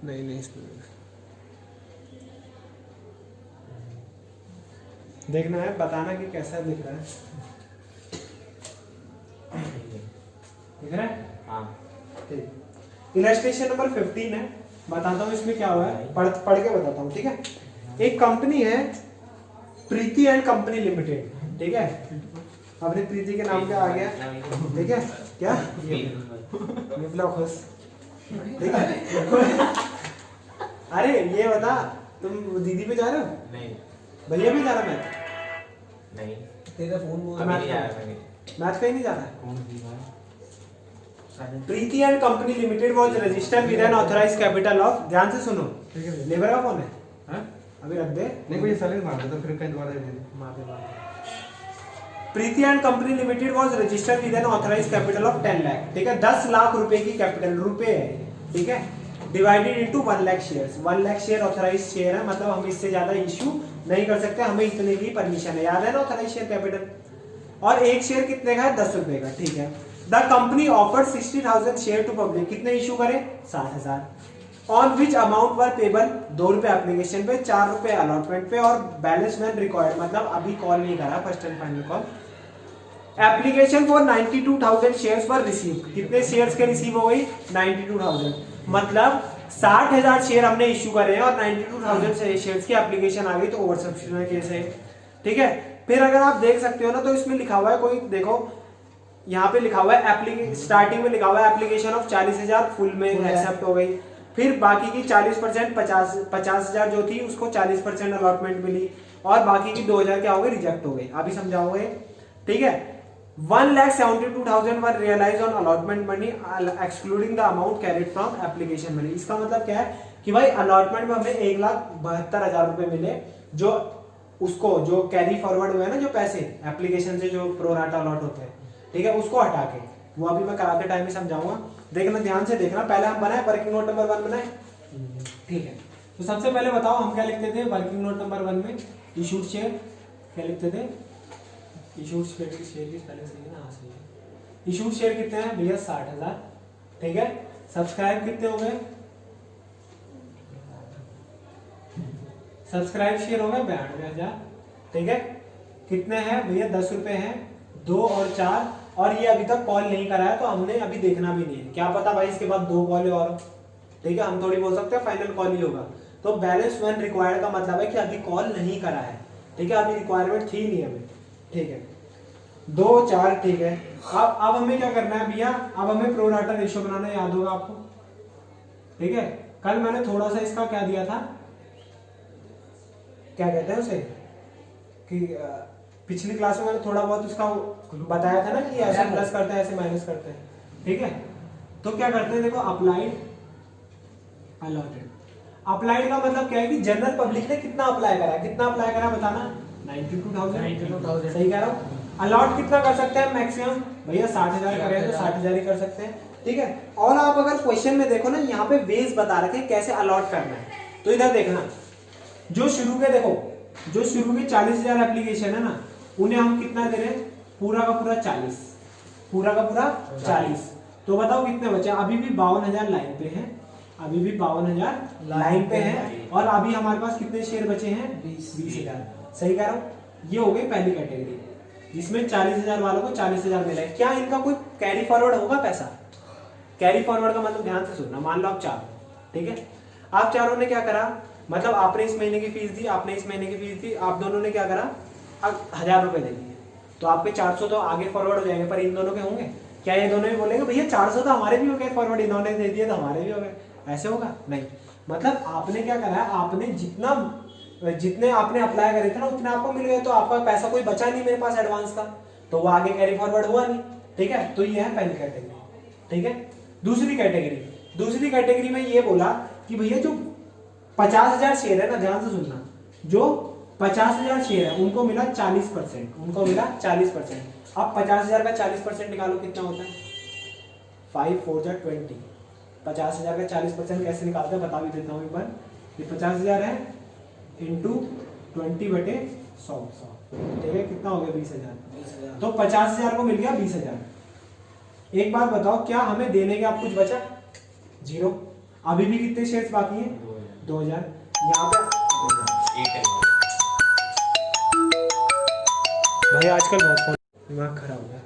नहीं नहीं इसमें देखना है, बताना कि कैसा दिख रहा है। दिख रहा है? हाँ ठीक। इलस्ट्रेशन नंबर 15 है, बताता हूँ इसमें क्या हुआ है, पढ़ के बताता हूँ, ठीक है। एक कंपनी है प्रीति एंड कंपनी लिमिटेड, ठीक है। अपनी प्रीति के नाम पे आ गया, ठीक है। क्या विप्लव खुश, ठीक है। अरे ये बता, तुम दीदी पे जा रहे हो? नहीं भैया भी जा रहा है? नहीं तेरा फोन वो अभी नहीं जा रहा मैं। मैथ कहीं नहीं जा रहा है। कौन सी बात? Preeti and company limited was registered with an authorised capital of, ध्यान से सुनो, ठीक है। लेबर का कौन है? हाँ? अभी रख दे, नहीं कोई साइलेंट मार दे तो फिर कहीं दोबारा दे दे। मार दे। Preeti and company limited was registered with an authorised capital of 10 lakh, ठीक है। 10 लाख रुपए की कैपिटल, रुपए है, ठीक है। Divided into 1 lakh shares, 1 lakh share authorised share है, मतलब हम इससे ज्यादा इश्यू नहीं कर सकते, हमें इतने की परमिशन है, याद है ना ऑथराइज्ड शेयर कैपिटल। और एक शेयर कितने का है? 10 रुपए का, ठीक है। The company offered 60,000 share to public, कितने इशू करे? 60,000। On which amount were payable, 2 रुपए एप्लीकेशन पे, 4 रुपए अलॉटमेंट पे, और बैलेंस व्हेन रिक्वायर्ड, मतलब अभी कॉल नहीं करा, first and final call. Application for 92,000 shares पर रिसीव, कितने शेयर्स के रिसीव हो गई? 92,000, मतलब 60,000 शेयर हमने इश्यू करे हैं और 92,000 शेयर्स की एप्लीकेशन आ गई, तो ओवर सब्सक्रिप्शन केस है, ठीक है। फिर अगर आप देख सकते हो ना, तो इसमें लिखा हुआ है, कोई देखो यहाँ पे लिखा हुआ है, स्टार्टिंग में लिखा हुआ है एप्लीकेशन ऑफ 40,000 फुल में एक्सेप्ट हो गई, फिर बाकी की 40% 50,000 जो थी उसको 40% अलॉटमेंट मिली, और बाकी की 2,000 क्या हो गई? रिजेक्ट हो गई। अभी समझाओगे, ठीक है। 1,72,000 were realise on allotment money excluding the amount carried from application money. इसका मतलब क्या है कि भाई अलॉटमेंट में हमें 1,72,000 रुपए मिले, जो उसको जो कैरी फॉरवर्ड हुए ना, जो पैसे एप्लीकेशन से जो प्रोराटा अलॉट होते हैं, ठीक है, उसको हटा के, वो अभी मैं कराते टाइम ही समझाऊंगा, देखना, ध्यान से देखना। पहले हम बनाए वर्किंग नोट नंबर 1 बनाए, ठीक है। तो सबसे पहले बताओ हम क्या लिखते थे वर्किंग नोट नंबर 1 में? इशूड शेयर क्या लिखते थे? इशूड शेयर की पहले सही है ना? हाँ सही है। इशूड शेयर कितने हैं भैया? 60,000, ठीक है। सब्सक्राइब कितने हो गए? सब्सक्राइब शेयर हो गए 92,000, ठीक है। कितने हैं भैया? 10 रुपए हैं, 2 और 4, और ये अभी तक कॉल नहीं करा है, तो हमने अभी देखना भी नहीं है, क्या पता भाई इसके बाद 2 कॉल और, ठीक है। हम थोड़ी बोल सकते हैं फाइनल कॉल ही होगा। तो बैलेंस व्हेन रिक्वायर्ड का मतलब है कि अभी कॉल नहीं करा है, ठीक है, अभी रिक्वायरमेंट थी नहीं हमें, ठीक है। 2 4, ठीक है। अब हमें क्या करना है भैया? अब हमें प्रो राटा रेशियो बनाना, याद होगा आपको, ठीक है। कल मैंने थोड़ा सा इसका क्या दिया था, क्या कहते हैं उसे, कि पिछली क्लास में मैंने थोड़ा बहुत उसका बताया था ना, कि ऐसे प्लस करते हैं, ऐसे माइनस करते हैं, ठीक है। तो क्या करते हैं, देखो, अप्लाइड अलॉटेड। अप्लाइड का मतलब क्या है कि जनरल पब्लिक ने कितना अप्लाई करा, कितना अप्लाई करा बताना? 92,000, सही कह रहा हूँ। अलॉट कितना कर सकते हैं मैक्सिमम भैया? 60,000 करें तो 60,000 ही कर सकते हैं, ठीक है। और आप अगर क्वेश्चन में देखो ना, यहाँ पे वेज बता रखे हैं कैसे अलॉट करना है, तो इधर देखना, जो शुरू के देखो, जो शुरू के 40,000 एप्लीकेशन है ना, उन्हें हम कितना दे रहे हैं? पूरा का पूरा 40, पूरा का पूरा 40। तो बताओ कितने बचे? अभी भी 52,000 लाइन पे हैं, अभी भी 52,000 लाइन पे हैं, और अभी हमारे पास कितने शेयर बचे हैं? 20,000, सही कह रहा हूँ। ये हो गई पहली कैटेगरी, जिसमें 40,000 वालों को 40,000 मिला है। क्या इनका कोई कैरी फॉरवर्ड होगा पैसा? कैरी फॉरवर्ड का मतलब ध्यान से सुनना, मान लो आप 4, ठीक है। आप चारों ने क्या करा, मतलब आपने इस महीने की फीस दी, आपने इस महीने की फीस दी, आप दोनों ने क्या करा? 1,000 रुपए दे दिए, तो आपके 400 तो आगे फॉरवर्ड हो जाएंगे, पर इन दोनों के होंगे क्या? ये दोनों भी बोलेंगे भैया 400 तो हमारे भी हो गए फॉरवर्ड, इन्होंने दे दिए तो हमारे भी हो गए, ऐसे होगा? नहीं। मतलब आपने क्या करा है, आपने जितने आपने अप्लाई करे थे ना, उतने आपको मिल गए, तो आपका पैसा कोई बचा नहीं मेरे पास एडवांस का, तो वो आगे कैरी फॉरवर्ड हुआ नहीं, ठीक है। तो ये है पहली कैटेगरी, ठीक है। दूसरी कैटेगरी में ये बोला कि भैया जो 50,000 शेयर है ना, ध्यान से सुनना, जो 50,000 शेयर है उनको मिला 40%, उनको मिला 40%। अब 50,000 का 40% निकालो, कितना होता है? 5 4 जा 20। 50,000 का 40% कैसे निकालते हैं बता भी देता हूँ एक बार। ये 50,000 है इंटू 20/100, ठीक है, कितना हो गया? 20,000। तो 50,000 को मिल गया 20,000। एक बात बताओ, क्या हमें देने के अब कुछ बचा? 0। अभी भी कितने शेयर्स बाकी हैं? 2000। यहाँ पे भाई आजकल बहुत दिमाग खराब हो गया।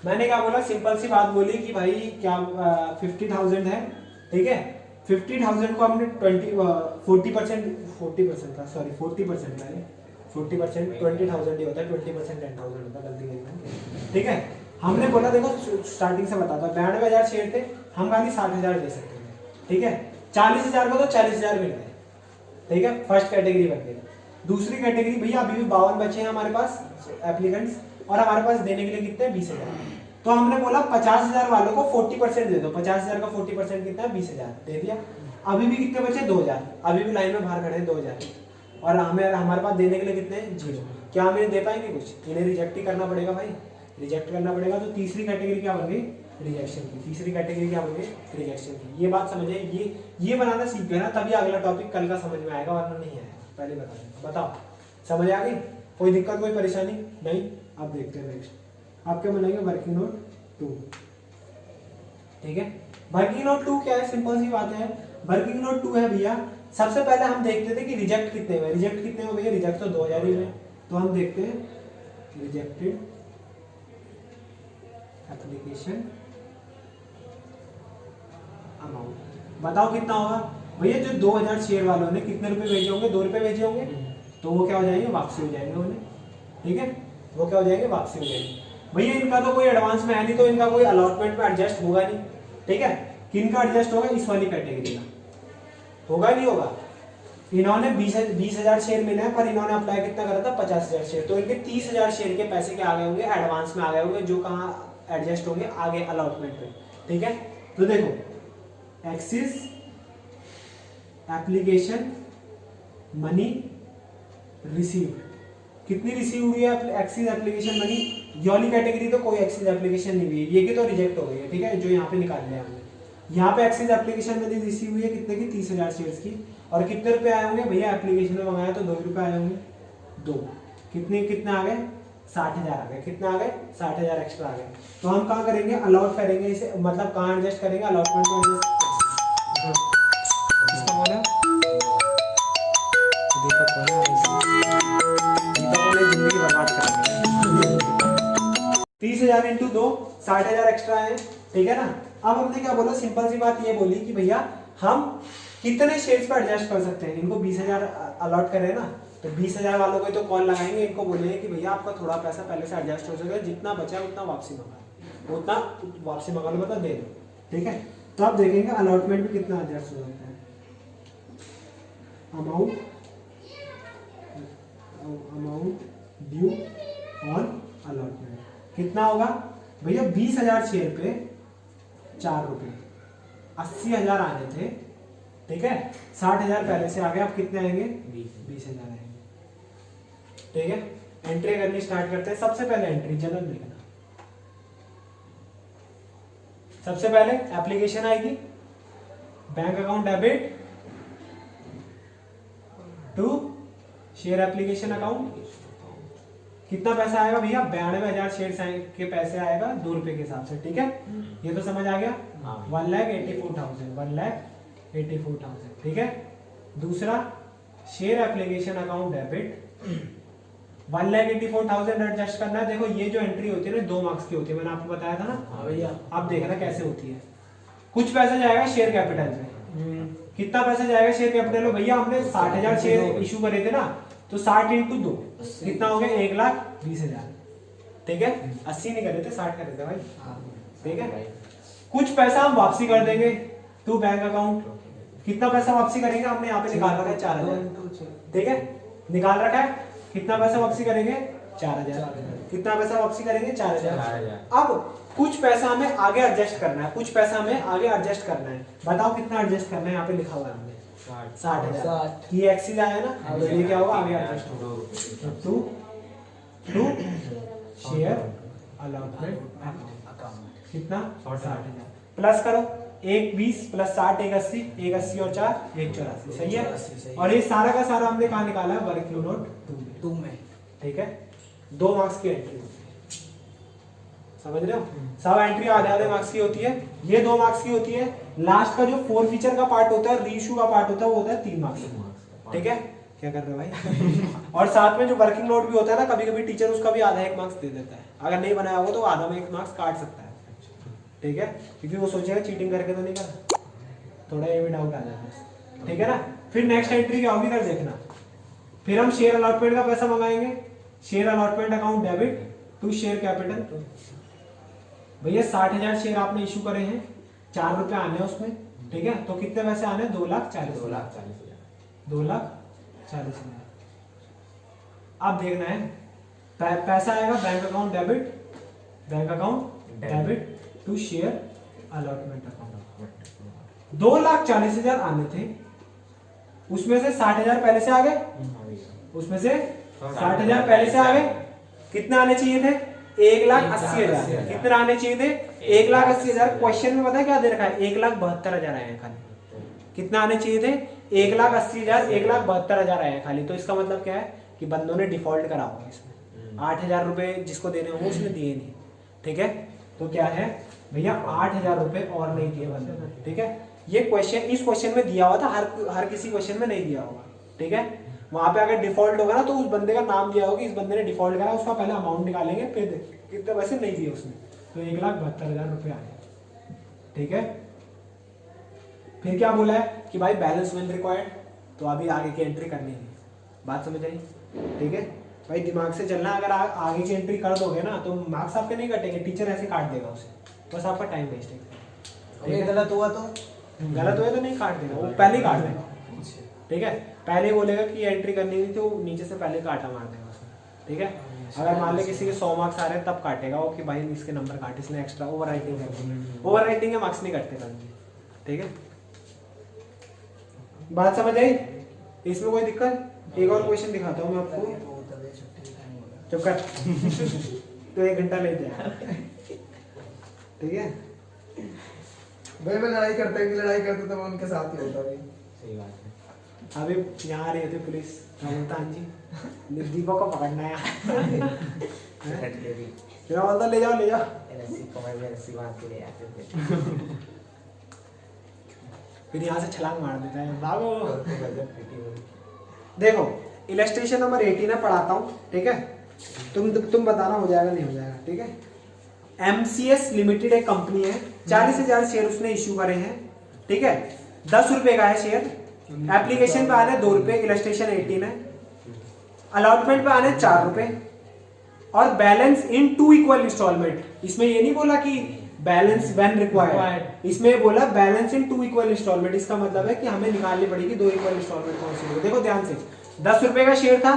मैंने क्या बोला, सिंपल सी बात बोली कि भाई क्या 50,000 है, ठीक है। 50,000 को हमने 40% था, सॉरी 40% है, 40% 20,000 ही होता है, 20% 10,000 होता है, गलती नहीं है, ठीक है। हमने बोला देखो स्टार्टिंग से बताता, 92,000 शेयर थे, हम खाली 60,000 दे सकते थे, ठीक है। 40,000 को तो 40,000 मिल गए, ठीक है, फर्स्ट कैटेगरी बन गई। दूसरी कैटेगरी भैया अभी भी 52 बचे हैं हमारे पास एप्लीकेंट्स, और हमारे पास देने के लिए कितने हैं? 20,000। तो हमने बोला 50,000 वालों को 40% दे दो। 50,000 का 40% कितना है? 20,000 दे दिया। अभी भी कितने बचे? 2,000। अभी भी लाइन में बाहर खड़े हैं 2,000, और हमारे पास देने के लिए कितने हैं? 0। क्या हम इन्हें दे पाएंगे कुछ? इन्हें रिजेक्ट ही करना पड़ेगा भाई, रिजेक्ट करना पड़ेगा। तो तीसरी कैटेगरी क्या बन गई? रिजेक्शन की। तीसरी कैटेगरी क्या बन गई? रिजेक्शन की। ये बात समझिए, ये बनाना सीख गए ना, तभी अगला टॉपिक कल का समझ में आएगा, वरना नहीं आएगा। पहले बता दें, बताओ समझ आ गई? कोई दिक्कत, कोई परेशानी नहीं? अब देखते हैं नेक्स्ट आप क्या बनाएंगे? वर्किंग नोट 2, ठीक है। वर्किंग नोट 2 क्या है? सिंपल सी बात है, वर्किंग नोट 2 है भैया। सबसे पहले हम देखते थे कि रिजेक्ट कितने हुए। रिजेक्ट कितने हुए भैया? रिजेक्ट तो 2,000 ही हुए। तो हम देखते हैं रिजेक्टेड एप्लीकेशन अमाउंट, बताओ कितना होगा भैया? जो 2,000 शेयर वालों ने कितने रुपए भेजे होंगे? 2 रुपए भेजे होंगे, तो वो क्या हो जाएंगे? वापसी हो जाएंगे उन्हें, ठीक है। वो क्या हो जाएंगे? वापसी हो जाएंगे। भैया इनका तो कोई एडवांस में है नहीं, तो इनका कोई अलॉटमेंट में एडजस्ट होगा नहीं, ठीक है। किनका एडजस्ट होगा? इस वाली कैटेगरी का होगा, नहीं होगा? इन्होंने 20,000 शेयर मिले हैं, पर इन्होंने अप्लाई कितना करा था? 50,000 शेयर। तो इनके 30,000 शेयर के पैसे के आ गए होंगे, एडवांस में आ गए होंगे, जो कहाँ एडजस्ट होंगे? आगे अलॉटमेंट में, ठीक है। तो देखो एक्सिस एप्लीकेशन मनी रिसीव, कितनी रिसीव हुई है एक्सिस एप्लीकेशन मनी? ये वाली कैटेगरी तो कोई एक्सिस एप्लीकेशन नहीं हुई है, ये की तो रिजेक्ट हो गई है, ठीक है, जो यहाँ पे निकाल लिया हमने। यहाँ पे एक्सिस एप्लीकेशन मनी रिसीव हुई है कितने की? 30,000 शेयर्स की। और कितने रुपए आए होंगे भैया? एप्लीकेशन में मंगाया तो 2 रुपए आए होंगे, 2। कितने आ गए? 60,000 आ गए। कितना आ गए? 60,000 एक्स्ट्रा आ गए। तो हम कहाँ करेंगे? अलॉट करेंगे इसे, मतलब कहाँ एडजस्ट करेंगे? अलॉटमेंट में एडजस्ट। इसका बोला दीपक बोला, दीपक ने जिंदगी बर्बाद कर दी। 30,000 इंटू 2, 60,000 एक्स्ट्रा है, ठीक है ना। अब हमने क्या बोला? सिंपल सी बात ये बोली कि भैया हम कितने शेयर्स पर एडजस्ट कर सकते हैं। इनको 20,000 अलॉट करें ना, तो 20,000 वालों को तो कॉल लगाएंगे, इनको बोलेंगे कि भैया आपका थोड़ा पैसा पहले से एडजस्ट हो सके, जितना बचा है उतना वापसी मंगा, उतना वापसी मंगा लो, बता दे दो, ठीक है। तो आप देखेंगे अलॉटमेंट में कितना एडजस्ट हो सकता है। अमाउंट ड्यू ऑन अलॉटमेंट कितना होगा भैया? 20,000 शेयर पे 4 रुपए, 80,000 आने थे, ठीक है। 60,000 पहले से आ गए, अब कितने आएंगे? 20,000 आएंगे, ठीक है। एंट्री करनी स्टार्ट करते हैं। सबसे पहले एंट्री जनरल लिखना, सबसे पहले एप्लीकेशन आएगी, bank account debit to share application account. कितना पैसा आएगा भैया? 92,000 शेयर के पैसे आएगा 2 रुपए के हिसाब से, ठीक है। ये तो समझ आ गया। 1,84,000, 1,84,000, ठीक है। दूसरा share application account debit 1,84,000 adjust करना है। देखो ये जो एंट्री होती है ना 2 मार्क्स की होती है, मैंने आपको बताया था ना भैया। आप देखना कैसे होती है। कुछ पैसा जाएगा शेयर कैपिटल में। कितना पैसा जाएगा शेयर कैपिटल में भैया? हमने 60,000 शेयर इशू करे थे ना, तो 60 इंटू 2 कितना हो गया? 1,20,000, ठीक है। 80 नहीं करे थे, 60 करे थे भाई, ठीक है। कुछ पैसा हम वापसी कर देंगे टू बैंक अकाउंट। कितना पैसा वापसी करेंगे? हमने यहाँ पे निकाल रखा है 4,000, ठीक है, निकाल रखा है। कितना पैसा वापसी करेंगे? 4,000। कितना पैसा वापसी करेंगे? 4,000। अब कुछ पैसा हमें आगे एडजस्ट करना है, कुछ पैसा हमें आगे एडजस्ट करना है। बताओ कितना एडजस्ट करना है? यहाँ पे लिखा हुआ है हमने 60,000। ये एक्सिस आया ना, तो ये क्या होगा? आगे एडजस्ट होगा टू शेयर अलॉटमेंट अकाउंट। कितना? 60,000 प्लस करो, 1,20 प्लस 60, 1,80, 1,80 और 4, 1,84, सही है। और ये सारा का सारा हमने कहाँ निकाला है? वर्किंग नोट 2 में, ठीक है। 2 मार्क्स की एंट्री, समझ रहे हो? सब एंट्री आधे आधे मार्क्स की होती है, ये 2 मार्क्स की होती है। लास्ट का जो 4 फीचर का पार्ट होता है, रीइश्यू का पार्ट होता है, वो होता है 3 मार्क्स का। ठीक है, क्या कर रहे हो भाई? और साथ में जो वर्किंग नोट भी होता है ना, कभी कभी टीचर उसका भी आधा 1 मार्क्स दे देता है, अगर नहीं बनाया हो तो आधा में 1 मार्क्स काट सकता है। ठीक है, क्योंकि वो सोचेगा चीटिंग करके तो नहीं कर, थोड़ा ये भी डाउट आ जाता है। ठीक है ना? फिर नेक्स्ट एंट्री क्या होगी इधर देखना, फिर हम शेयर अलॉटमेंट का पैसा मंगाएंगे। Share allotment account debit to share capital. भैया 60,000 शेयर आपने इशू करे हैं, 4 रुपए आने हैं उसमें। ठीक है, तो कितने पैसे आने? 2,40,000। 2,40,000। अब देखना है पैसा आएगा bank account debit, bank account debit to share allotment account. 2,40,000 आने थे, उसमें से 60,000 पहले से आ गए, उसमें से 60,000 पहले से आ गए। कितने आने चाहिए थे? 1,80,000। कितने आने चाहिए थे? 1,80,000। क्वेश्चन में पता है क्या दे रखा है? 1,72,000 आए हैं खाली। कितना आने चाहिए थे? 1,80,000, 1,72,000 आए हैं खाली। तो इसका मतलब क्या है कि बंदों ने डिफॉल्ट करा होगा इसमें। 8,000 रुपए जिसको देने होंगे उसने दिए नहीं। ठीक है, तो क्या है भैया, 8,000 रुपए और नहीं दिए बंदे ने। ठीक है, ये क्वेश्चन इस क्वेश्चन में दिया हुआ था, हर किसी क्वेश्चन में नहीं दिया होगा। ठीक है, वहां पे अगर डिफॉल्ट होगा ना तो उस बंदे का नाम दिया होगा कि इस बंदे ने डिफॉल्ट करा, उसका पहले अमाउंट निकालेंगे, फिर कितने पैसे नहीं दिए उसने, तो 1,72,000 रुपए आए। ठीक है, फिर क्या बोला है कि भाई बैलेंस व्हेन रिक्वायर्ड, तो अभी आगे की एंट्री करनी है। बात समझ आई? ठीक है भाई, दिमाग से चलना। अगर आगे की एंट्री कर दोगे ना तो मार्क्स आपके नहीं कटेंगे, टीचर ऐसे काट देगा उसे, बस आपका टाइम वेस्ट है। गलत हुआ तो नहीं काट देगा, वो पहले ही काट देगा। ठीक है, पहले बोलेगा कि एंट्री करनी थी तो नीचे से पहले काटा मार देगा उसने। ठीक है, अगर मान ले किसी के 100 मार्क्स आ रहे हैं तब काटेगा वो कि भाई इसके नंबर काटे, इसने एक्स्ट्रा ओवर राइटिंग कर दी। ओवर राइटिंग के मार्क्स नहीं कटते कभी। ठीक है, बात समझ आई? इसमें कोई दिक्कत? एक और क्वेश्चन दिखाता हूँ मैं आपको। चुप कर। तो 1 घंटा लेते हैं। ठीक है भाई, मैं लड़ाई करते तो मैं उनके साथ ही होता भाई। सही बात है। अभी यहाँ आ रही थी पुलिस, राजस्थान जी, दीपक को पकड़ना है। क्या बोलता, ले जाओ ले जाओ। फिर यहाँ से छलांग मार देता है, भागो। देखो इलस्ट्रेशन नंबर 18 है, पढ़ाता हूँ। ठीक है, तुम बताना हो जाएगा नहीं हो जाएगा। ठीक है, MCS लिमिटेड एक कंपनी है, 40,000 शेयर उसने इश्यू करे हैं। ठीक है, 10 रुपए का है शेयर, एप्लीकेशन पे आने 2 रुपए, इलस्ट्रेशन 18 है, अलॉटमेंट पे आने 4 रुपए, और बैलेंस इन 2 इक्वल इंस्टॉलमेंट। इसमें ये नहीं बोला कि बैलेंस व्हेन रिक्वायर्ड, इसमें बोला बैलेंस इन 2 इक्वल इंस्टॉलमेंट। इसका मतलब है कि हमें निकालनी पड़ेगी 2 इक्वल इंस्टॉलमेंट कौन सी। देखो ध्यान से, 10 रुपए का शेयर था,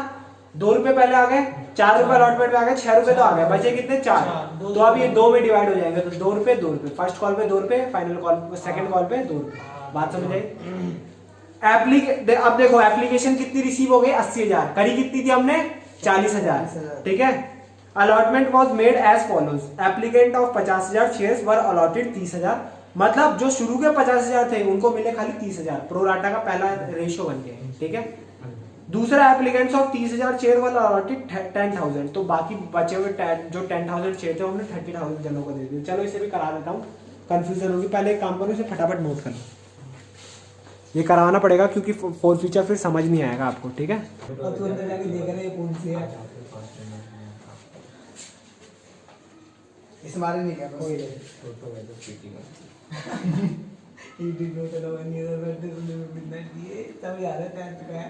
2 रुपए पहले आ गए, 4 रुपए अलॉटमेंट पे आ गए, 6 रुपए तो आ गए, बचे कितने? 4। तो अब ये 2 में डिवाइड हो जाएंगे, तो 2 रुपए 2 रुपए, फर्स्ट कॉल पे 2 रुपए, फाइनल कॉल सेकंड कॉल पे 2 रुपए। बात समझ आई? अब देखो एप्लीकेशन कितनी रिसीव हो गई? 80,000। करी कितनी थी हमने? 40,000। ठीक है, allotment was made as follows, applicant of 50,000 shares were allotted 30,000। मतलब जो शुरू के 50,000 थे उनको मिले खाली 30,000, प्रोराटा का पहला रेशियो बन गया। ठीक है, दूसरा applicants of 30,000 share were allotted 10,000, तो बाकी बचे हुए जो 10,000 शेयर थे हमने 30,000 जनों को दे दिए। चलो इसे भी करा देता हूँ, कंफ्यूजन होगी। पहले एक काम करो, इसे फटाफट नोट कर लो, ये कराना पड़ेगा क्योंकि 4 फीचर फिर समझ नहीं आएगा आपको। ठीक है, अब तो अंदर जाके देख रहे हैं कौन सी है। इस बारे नहीं क्या कोई तो मैं तो चीटिंग ये वीडियो चलो नहीं इधर बैठे तुमने मिडनाइट दिए तब याद है टाइम पे है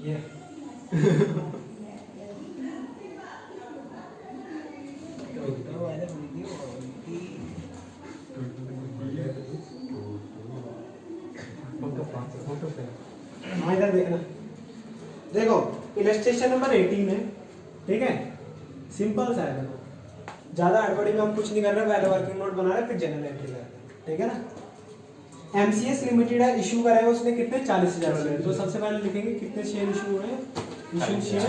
ये तो वाला वीडियो फोटो पे हाँ इधर देखना। देखो इलस्ट्रेशन नंबर 18 है। ठीक है, सिंपल सा है, देखो ज्यादा हड़बड़ी में हम कुछ नहीं कर रहे, पहले वर्किंग नोट बना रहे फिर जनरल एंट्री कर रहे हैं। ठीक है ना, MCS लिमिटेड है, इशू कराया उसने कितने? 40,000 शेयर। तो सबसे पहले लिखेंगे कितने शेयर इशू हुए? Issue share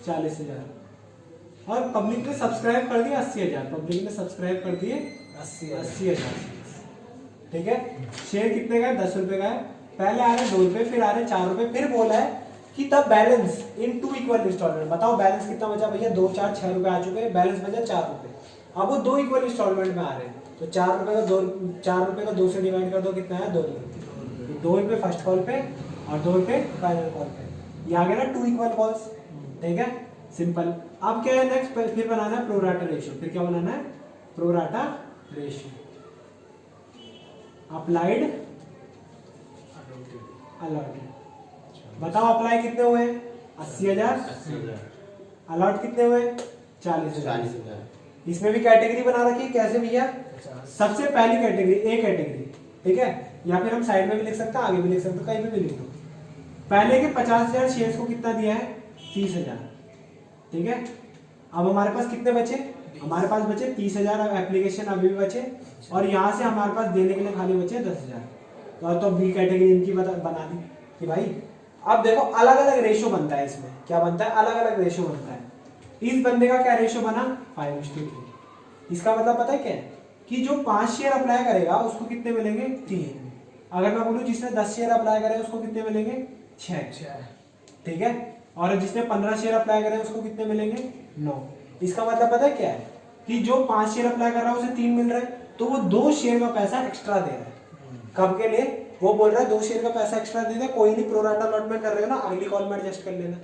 40,000। और पब्लिक ने सब्सक्राइब कर दिया 80,000, पब्लिक ने सब्सक्राइब कर दिए 80,000। ठीक है, शेयर कितने का है? 10 रुपए का है। पहले आ रहे 2 रुपए, फिर आ रहे 4 रुपए, फिर बोला है कि the balance in 2 equal installment. बताओ बैलेंस कितना बचा भैया, 2 4 6 रुपए आ चुके हैं, बैलेंस बचा 4 रुपए। अब वो 2 इक्वल इंस्टॉलमेंट में आ रहे हैं, तो 4 रुपए का 2 से डिवाइड कर दो, कितना है 2 रुपए। 2 रुपए फर्स्ट कॉल पे और 2 रुपए फाइनल कॉल पे, ये आ गया ना 2 इक्वल कॉल्स। ठीक है, सिंपल। अब क्या है नेक्स्ट, फिर बनाना है प्रोराटा रेशियो। फिर क्या बनाना है, प्रोराटा रेशियो अप्लाइड अलॉटेड। बताओ अप्लाई कितने हुए, 80,000। 80,000। अलॉट कितने हुए, 40,000। 40,000। इसमें भी कैटेगरी बना रखी है, कैसे भैया, सबसे पहली कैटेगरी ए कैटेगरी। ठीक है, या फिर हम साइड में भी लिख सकते हैं, आगे भी लिख सकते हैं, कहीं भी लिख दो। पहले के 50,000 शेयर्स को कितना दिया है, 30,000। ठीक है, अब हमारे पास कितने बचे, हमारे पास बचे 30,000 एप्लीकेशन अभी भी बचे, और यहाँ से हमारे पास देने के लिए खाली बचे 10,000। तो बी कैटेगरी इनकी बना दी कि भाई अब देखो अलग अलग रेशो बनता है इसमें, क्या बनता है, अलग अलग रेशो बनता है। इस बंदे का क्या रेशो बना, 5:3। इसका मतलब पता है क्या है, कि जो 5 शेयर अप्लाई करेगा उसको कितने मिलेंगे, 3। अगर मैं बोलूँ जिसने 10 शेयर अप्लाई करे उसको कितने मिलेंगे, 6। ठीक है, और जिसने 15 शेयर अप्लाई करे उसको कितने मिलेंगे, 9। इसका मतलब पता है क्या है, कि जो 5 शेयर अप्लाई कर रहा है उसे 3 मिल रहा है, तो वो 2 शेयर का पैसा एक्स्ट्रा दे रहा है। कब के लिए, वो बोल रहा है 2 शेयर का पैसा एक्स्ट्रा दे दे, कोई नहीं प्रोराटा अलॉटमेंट कर लेगा ना, अगली कॉल में एडजस्ट कर लेना।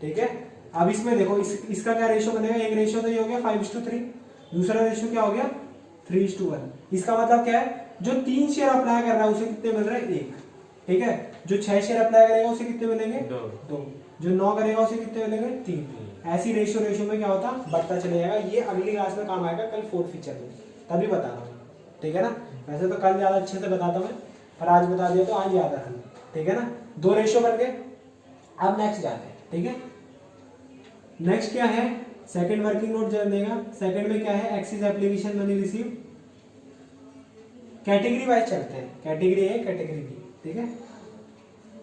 ठीक है, अब इसमें देखो इसका क्या रेशियो बनेगा, एक रेशियो तो ये हो गया 5:3, दूसरा रेशियो क्या हो गया 3:1। इसका मतलब क्या है, जो 3 शेयर अप्लाई कर रहा है उसे कितने मिल रहा है, 1। ठीक है, जो 6 शेयर अप्लाई करेगा उसे कितने मिलेंगे, 2। जो 9 करेगा उसे कितने मिलेंगे, 3। ऐसी रेशियो में क्या होता, बढ़ता चले जाएगा। ये अगली क्लास में काम आएगा, कल 4th फीचर में, तभी बता रहा हूँ। ठीक है ना, वैसे तो कल ज्यादा अच्छे से बताता मैं, पर आज बता दिया तो आज याद रखना। ठीक है ना, 2 रेशियो बन गए। अब नेक्स्ट जाते हैं। ठीक है, नेक्स्ट क्या है, सेकंड वर्किंग नोट देगा। सेकंड में क्या है, axis application money receive. Category wise चलते हैं, कैटेगरी ए कैटेगरी बी। ठीक है,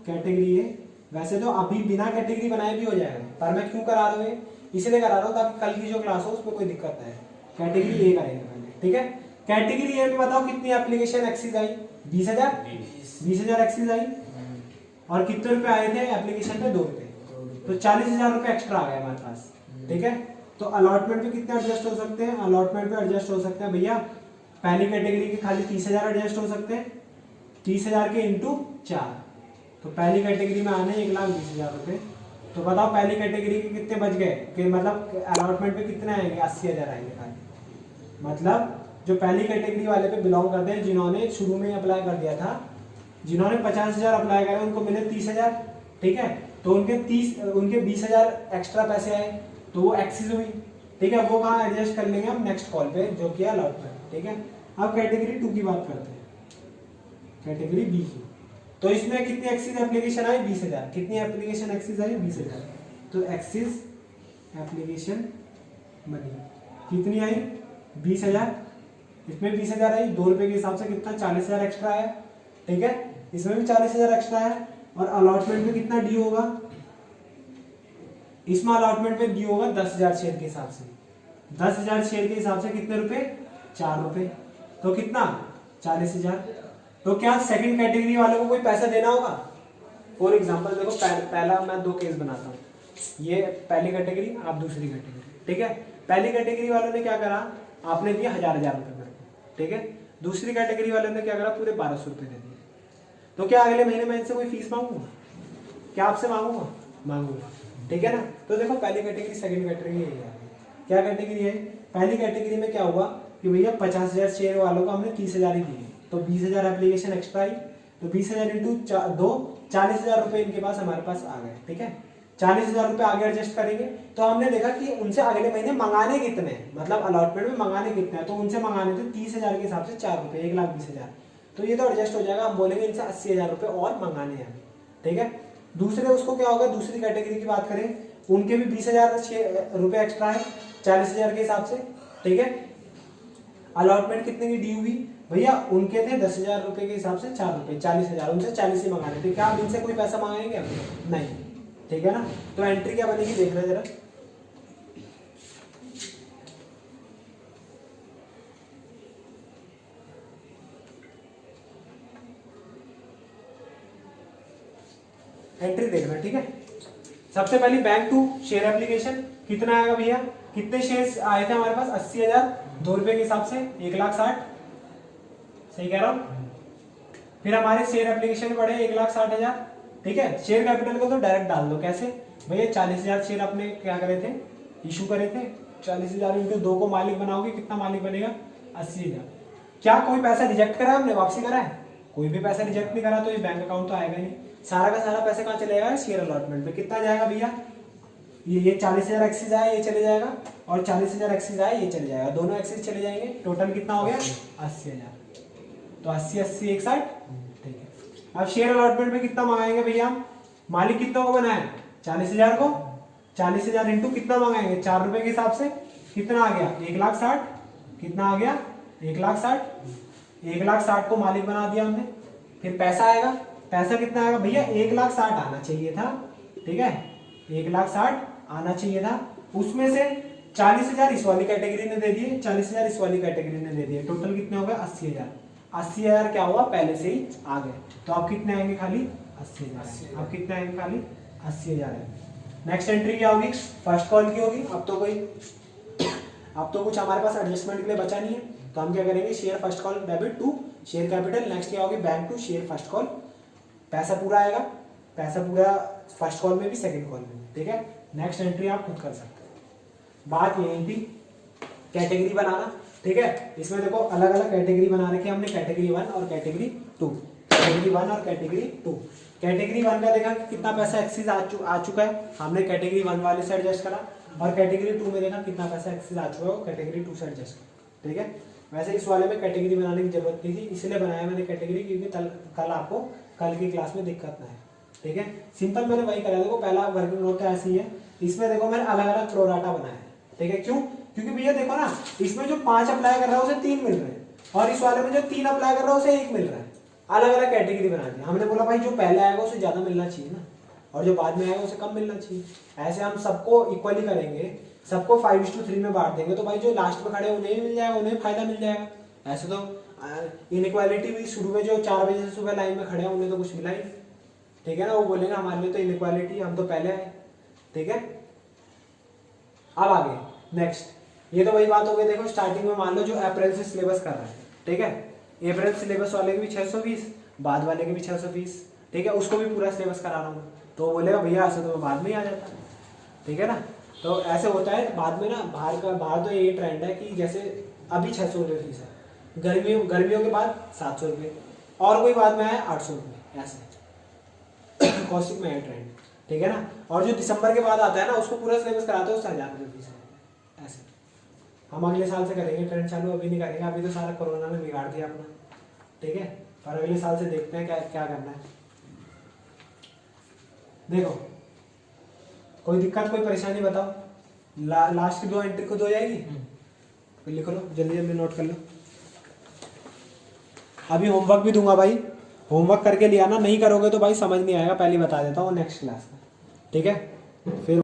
कैटेगरी ए वैसे तो अभी बिना कैटेगरी बनाए भी हो जाएगा, पर मैं क्यों करा रहा हूँ, इसलिए करा रहा हूँ ताकि कल की जो क्लास हो उसमें कोई दिक्कत ना है। कैटेगरी ए करेंगे पहले। ठीक है, कैटेगरी ए में बताओ कितनी एप्लीकेशन एक्सिस आई, 20,000। 20,000 एक्सिस आई, और कितने रुपए आए थे एप्लीकेशन पे, 2 रुपए, तो 40,000 रुपए एक्स्ट्रा आ गए हमारे पास। ठीक है, तो अलॉटमेंट पे कितने एडजस्ट हो सकते हैं, अलॉटमेंट पे एडजस्ट हो सकते हैं भैया, पहली कैटेगरी के खाली 30,000 एडजस्ट हो सकते हैं, 30,000 के इंटू 4, तो पहली कैटेगरी में आने 1,20,000 रुपए। तो बताओ पहली कैटेगरी के कितने बच गए, कि मतलब अलॉटमेंट पे कितने आएंगे, 80,000 आएंगे खाली। मतलब जो पहली कैटेगरी वाले पे बिलोंग करते हैं, जिन्होंने शुरू में अप्लाई कर दिया था, जिन्होंने 50,000 अप्लाई करे उनको मिले 30,000। ठीक है, तो उनके 20,000 एक्स्ट्रा पैसे आए, तो वो एक्सिस हुई। ठीक है, वो कहाँ एडजस्ट कर लेंगे हम, नेक्स्ट कॉल पे, जो कि अलॉटमेंट। ठीक है, अब कैटेगरी 2 की बात करते हैं, कैटेगरी बी की। तो इसमें कितनी एक्सिस एप्लीकेशन आई, 20,000। कितनी एप्लीकेशन एक्सिस आई, 20,000। तो एक्सिस एप्लीकेशन मनी कितनी आई, 20,000। इसमें 20,000 आई, 2 रुपए के हिसाब से कितना, 40,000 एक्स्ट्रा आया। ठीक है, इसमें भी 40,000 एक्स्ट्रा है, और अलॉटमेंट में कितना ड्यू होगा, इसमें अलॉटमेंट में ड्यू होगा 10,000 शेयर के हिसाब से। 10,000 शेयर के हिसाब से कितने रुपए, 4 रुपए, तो कितना, 40,000। तो क्या सेकंड कैटेगरी वालों को कोई पैसा देना होगा। फॉर एग्जांपल देखो, पहला मैं 2 केस बनाता हूँ, ये पहली कैटेगरी, आप दूसरी कैटेगरी। ठीक है, पहली कैटेगरी वालों ने क्या करा, आपने दिया 1,000 रुपए मेरे को। ठीक है, दूसरी कैटेगरी वालों ने क्या करा, पूरे 1,200 रुपए दे दिए। तो क्या अगले महीने मैं इनसे कोई फीस मांगूंगा, क्या आपसे मांगूंगा, मांगूंगा। ठीक है ना, तो देखो पहली कैटेगरी सेकंड कैटेगरी यही है। क्या कैटेगरी है, पहली कैटेगरी में क्या हुआ कि भैया 50,000 शेयर वालों को हमने 30,000 ही दिए, तो 20,000 एप्लीकेशन एक्स्ट्रा आई, तो 20,000 इंटू 2, 40,000 रुपए इनके पास हमारे पास आ गए। ठीक है, 40,000 रुपए आगे एडजस्ट करेंगे, तो हमने देखा कि उनसे अगले महीने मंगाने कितने हैं, मतलब अलॉटमेंट में मंगाने कितने हैं, तो उनसे मंगाने थे 30,000 के हिसाब से 4 रुपए, 1,20,000। तो ये तो एडजस्ट हो जाएगा, हम बोलेंगे इनसे 80,000 रुपए और मंगाने हैं। ठीक है, दूसरे उसको क्या होगा, दूसरी कैटेगरी की बात करें, उनके भी 20,000 रुपए एक्स्ट्रा है 40,000 के हिसाब से। ठीक है, अलॉटमेंट कितने की डी हुई भैया, उनके थे 10,000 रुपए के हिसाब से 4 रुपए, 40,000, उनसे 40 ही मंगाने थे। क्या हम इनसे कोई पैसा मांगेंगे, नहीं। ठीक है ना, तो एंट्री क्या बनेगी देखना जरा, एंट्री देखना, ठीक है। सबसे पहली बैंक टू शेयर एप्लीकेशन, कितना आएगा भैया, कितने शेयर्स आए थे हमारे पास, 80,000, 2 रुपए के हिसाब से 1,60,000, सही कह रहा हूं। फिर हमारे शेयर एप्लीकेशन बढ़े 1,60,000, ठीक है। शेयर कैपिटल को तो डायरेक्ट डाल दो, कैसे भैया, 40,000 शेयर अपने क्या करे थे, इशू करे थे, 40,000 इंटू 2 को मालिक बनाओगे, कितना मालिक बनेगा, 80,000। क्या कोई पैसा रिजेक्ट करा हमने, वापसी करा है, कोई भी पैसा रिजेक्ट नहीं करा, तो ये बैंक अकाउंट तो आएगा नहीं। सारा का सारा पैसा कहाँ चलेगा, शेयर अलॉटमेंट में। कितना जाएगा भैया, ये 40,000 एक्सिस आए, ये चले जाएगा, और 40,000 एक्सिस आए, ये चले जाएगा, दोनों एक्सिस चले जाएंगे। टोटल कितना हो गया, 80,000। तो 80 80 61, ठीक है। अब शेयर अलॉटमेंट में कितना मंगाएंगे भैया हम, मालिक कितना को बनाए, 40,000 को, 40,000 इंटू कितना मंगाएंगे, 4 रुपए के हिसाब से, कितना आ गया, 1,60,000, कितना आ गया, 1,60,000, 1,60,000 को मालिक बना दिया हमने। फिर पैसा आएगा, पैसा कितना आएगा भैया, 1,60,000 आना चाहिए था, ठीक है, 1,60,000 आना चाहिए था। उसमें से 40,000 इस वाली कैटेगरी ने दे दिए, 40,000 इस वाली कैटेगरी ने दे दिए, टोटल कितने हो गए, 80,000। 80,000 क्या हुआ, पहले से ही आ गए, तो अब कितने आएंगे, खाली 80,000। अब कितने आएंगे, खाली 80,000 है। नेक्स्ट एंट्री क्या होगी, फर्स्ट कॉल की होगी। अब तो कुछ हमारे पास एडजस्टमेंट के लिए बचा नहीं है, तो हम क्या करेंगे, share first call debit to share capital. Next क्या होगी, bank to share first call. पैसा पूरा आएगा, पैसा पूरा फर्स्ट कॉल में भी, सेकंड कॉल में भी, ठीक है। नेक्स्ट एंट्री आप खुद कर सकते हैं। बात यही थी, कैटेगरी बनाना, ठीक है। इसमें देखो अलग अलग कैटेगरी बना रखी है हमने, कैटेगरी 1 और कैटेगरी 2, कैटेगरी 1 और कैटेगरी 2। कैटेगरी 1 का देखा कि कितना पैसा एक्सिस आ चुका है, हमने कैटेगरी 1 वाले से एडजस्ट करा, और कैटेगरी 2 में देखा कितना पैसा एक्सिस आ चुका है, कैटेगरी 2 से एडजस्ट करा, ठीक है। वैसे इस वाले में कैटेगरी बनाने की जरूरत नहीं थी, इसलिए बनाया मैंने कैटेगरी, क्योंकि कल आपको कल की क्लास में दिक्कत ना है, ठीक है। सिंपल मैंने वही करा, देखो पहला वर्किंग नोट ऐसी है, इसमें देखो मैंने अलग अलग प्रोराटा बनाया है, ठीक है। क्यों, क्योंकि भैया देखो ना, इसमें जो 5 अप्लाई कर रहा है उसे 3 मिल रहे हैं, और इस वाले में जो 3 अप्लाई कर रहा है उसे 1 मिल रहा है। अलग अलग कैटेगरी बना दी हमने, बोला भाई जो पहले आएगा उसे ज्यादा मिलना चाहिए ना, और जो बाद में आएगा उसे कम मिलना चाहिए। ऐसे हम सबको इक्वली करेंगे, सबको 5:3 में बांट देंगे, तो भाई जो लास्ट में खड़े उन्हें मिल जाएगा, उन्हें फायदा मिल जाएगा। ऐसे तो इनइक्वालिटी भी शुरू में जो 4 बजे से सुबह लाइन में खड़े हैं उन्हें तो कुछ मिला ही, ठीक है ना, वो बोलेंगे हमारे लिए तो इनइक्वालिटी, हम तो पहले आए, ठीक है। अब आगे नेक्स्ट, ये तो वही बात हो गई। देखो स्टार्टिंग में मान लो जो अप्रैल से सिलेबस कर रहा है, ठीक है, अप्रैल सिलेबस वाले के भी 620, बाद वाले के भी 620, ठीक है, उसको भी पूरा सिलेबस करा रहा हूँ, तो बोलेगा भैया ऐसे तो मैं बाद में ही आ जाता, ठीक है ना। तो ऐसे होता है बाद में ना, बाहर तो ये ट्रेंड है कि जैसे अभी 600 रुपये फीस है, गर्मियों के बाद 700 रुपये, और कोई बाद में आया 800 रुपये, ऐसे कॉस्टिंग में है ट्रेंड, ठीक है ना। और जो दिसंबर के बाद आता है ना, उसको पूरा सिलेबस कराते हैं, उससे 1000 रुपये फीस है। ऐसे हम अगले साल से करेंगे ट्रेंड चालू, अभी नहीं करेंगे, अभी तो सारा कोरोना ने बिगाड़ दिया अपना, ठीक है। पर अगले साल से देखते हैं क्या करना है। देखो कोई दिक्कत कोई परेशानी बताओ, लास्ट की 2 एंट्री खुद हो जाएगी, तो लिख लो, जल्दी जल्दी नोट कर लो। अभी होमवर्क भी दूंगा भाई, होमवर्क करके लिया ना, नहीं करोगे तो भाई समझ नहीं आएगा, पहले बता देता हूँ नेक्स्ट क्लास में, ठीक है। फिर